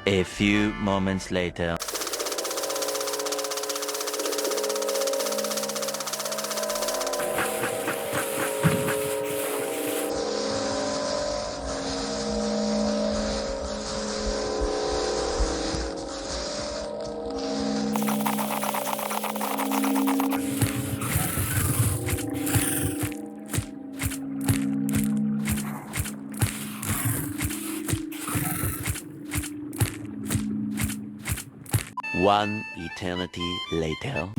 A few moments later. One eternity later.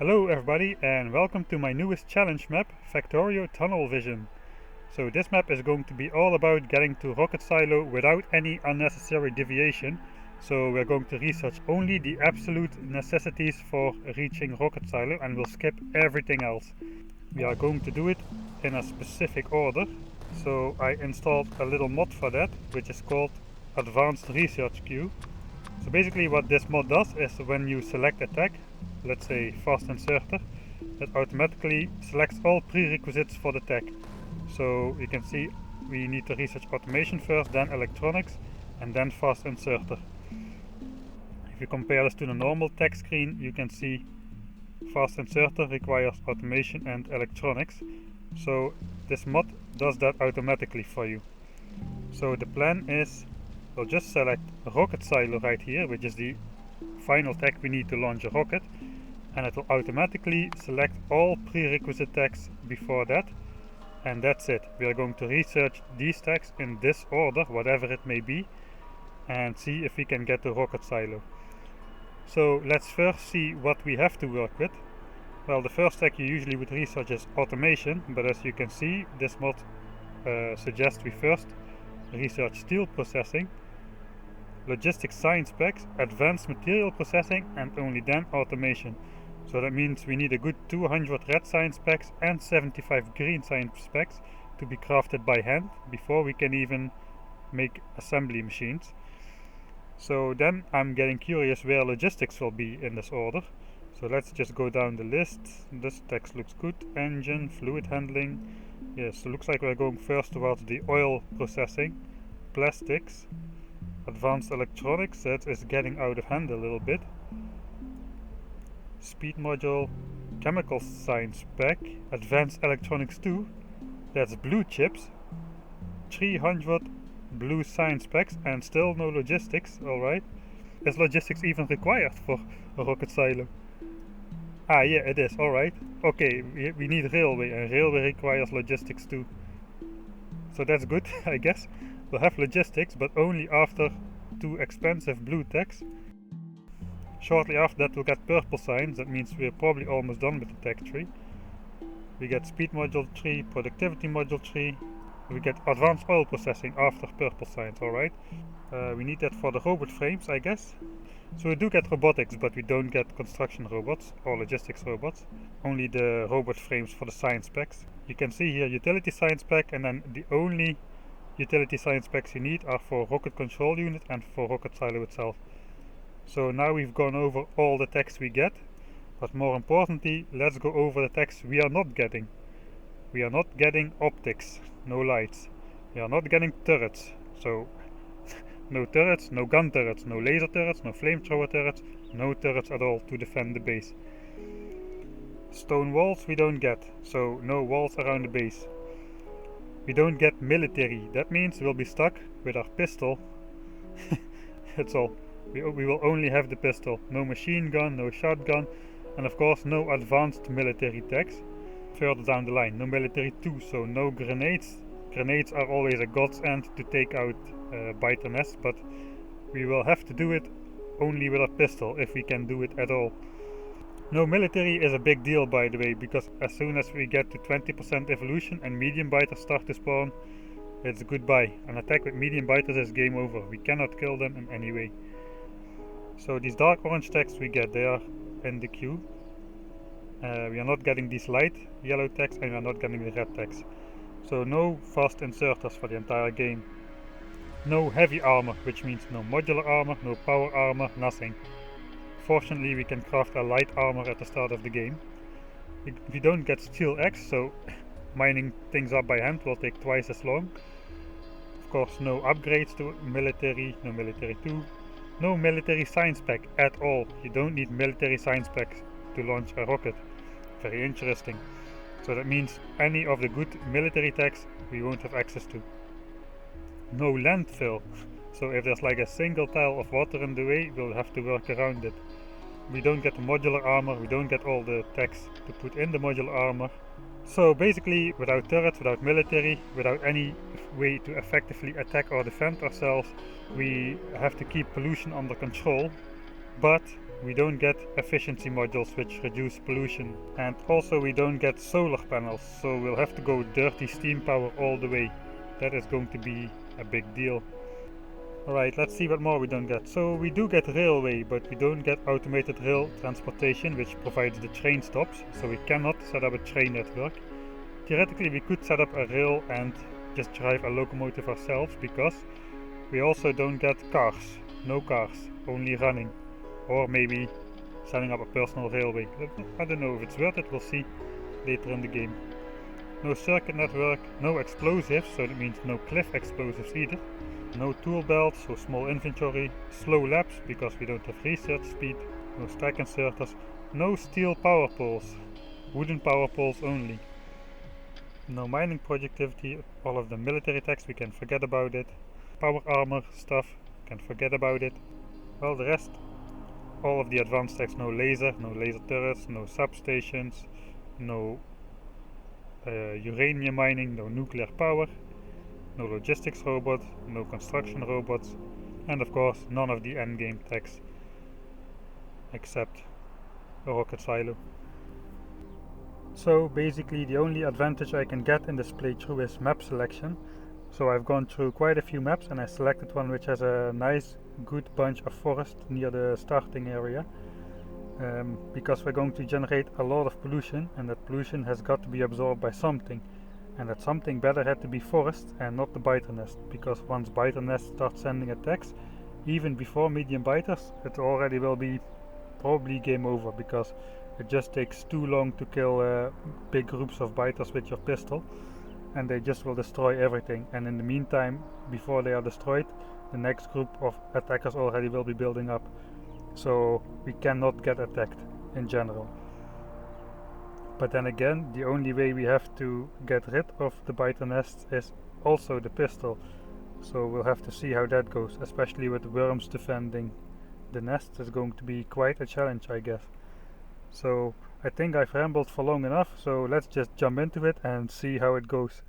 Hello everybody and welcome to my newest challenge map, Factorio Tunnel Vision. So this map is going to be all about getting to Rocket Silo without any unnecessary deviation. So we're going to research only the absolute necessities for reaching Rocket Silo and we'll skip everything else. We are going to do it in a specific order. So I installed a little mod for that, which is called Advanced Research Queue. So basically what this mod does is when you select a tag, let's say fast inserter, it automatically selects all prerequisites for the tag. So you can see we need to research automation first, then electronics, and then fast inserter. If you compare this to the normal tag screen, you can see fast inserter requires automation and electronics. So this mod does that automatically for you. So the plan is we'll just select Rocket Silo right here, which is the final tag we need to launch a rocket, and it will automatically select all prerequisite tags before that, and that's it. We are going to research these tags in this order, whatever it may be, and see if we can get to Rocket Silo. So let's first see what we have to work with. Well, the first tag you usually would research is automation, but as you can see, this mod suggests we first research steel processing, logistic science specs, advanced material processing, and only then automation. So that means we need a good 200 red science specs and 75 green science specs to be crafted by hand before we can even make assembly machines. So then I'm getting curious where logistics will be in this order. So let's just go down the list. This text looks good. Engine, fluid handling. Yes, so looks like we're going first towards the oil processing, plastics, advanced electronics, that is getting out of hand a little bit. Speed module, chemical science spec, advanced electronics 2, that's blue chips, 300 blue science specs and still no logistics, alright. Is logistics even required for a rocket silo? Ah yeah, it is, alright. Okay, we need railway and railway requires logistics too. So that's good, I guess. We'll have logistics, but only after 2 expensive blue tags. Shortly after that we'll get purple signs, that means we're probably almost done with the tag tree. We get speed module 3, productivity module 3. We get advanced oil processing after purple signs, alright. We need that for the robot frames, I guess. So we do get robotics, but we don't get construction robots or logistics robots. Only the robot frames for the science specs. You can see here utility science spec, and then the only utility science specs you need are for rocket control unit and for rocket silo itself. So now we've gone over all the tags we get, but more importantly, let's go over the tags we are not getting. We are not getting optics, no lights. We are not getting turrets, so no turrets, no gun turrets, no laser turrets, no flamethrower turrets, no turrets at all to defend the base. Stone walls we don't get, so no walls around the base. We don't get military, that means we'll be stuck with our pistol. That's all. We will only have the pistol, no machine gun, no shotgun, and of course no advanced military tags. Further down the line, no military 2, so no grenades. Grenades are always a god's end to take out biter nests, but we will have to do it only with a pistol if we can do it at all. No military is a big deal, by the way, because as soon as we get to 20% evolution and medium biters start to spawn, it's goodbye. An attack with medium biters is game over. We cannot kill them in any way. So these dark orange tags we get, they are in the queue. We are not getting these light yellow tags and we are not getting the red tags. So no fast inserters for the entire game. No heavy armor, which means no modular armor, no power armor, nothing. Fortunately we can craft a light armor at the start of the game. We don't get steel X, so mining things up by hand will take twice as long. Of course no upgrades to military, no military 2. No military science spec at all. You don't need military science specs to launch a rocket. Very interesting. So that means any of the good military tags we won't have access to. No landfill. So if there's like a single tile of water in the way, we'll have to work around it. We don't get the modular armor, we don't get all the tags to put in the modular armor. So basically, without turrets, without military, without any way to effectively attack or defend ourselves, we have to keep pollution under control. But We don't get efficiency modules which reduce pollution, and also we don't get solar panels, so we'll have to go dirty steam power all the way. That is going to be a big deal. Alright, let's see what more we don't get. So we do get railway, but we don't get automated rail transportation, which provides the train stops, so we cannot set up a train network. Theoretically we could set up a rail and just drive a locomotive ourselves, because we also don't get cars. No cars, only running. Or maybe setting up a personal railway. I don't know if it's worth it, we'll see later in the game. No circuit network, no explosives, so that means no cliff explosives either. No tool belts, so small inventory. Slow laps, because we don't have research speed. No stack inserters. No steel power poles. Wooden power poles only. No mining productivity. All of the military techs, we can forget about it. Power armor stuff, can forget about it. Well, the rest, all of the advanced techs, no laser turrets, no substations, no uranium mining, no nuclear power, no logistics robot, no construction robots, and of course none of the endgame techs except a rocket silo. So basically the only advantage I can get in this playthrough is map selection. So I've gone through quite a few maps and I selected one which has a nice good bunch of forest near the starting area, because we're going to generate a lot of pollution, and that pollution has got to be absorbed by something, and that something better had to be forest and not the biter nest, because once biter nest starts sending attacks, even before medium biters, it already will be probably game over, because it just takes too long to kill big groups of biters with your pistol, and they just will destroy everything. And in the meantime, before they are destroyed, the next group of attackers already will be building up, so we cannot get attacked in general. But then again, the only way we have to get rid of the biter nests is also the pistol, so we'll have to see how that goes, especially with worms defending the nest is going to be quite a challenge, I guess. So I think I've rambled for long enough, so let's just jump into it and see how it goes.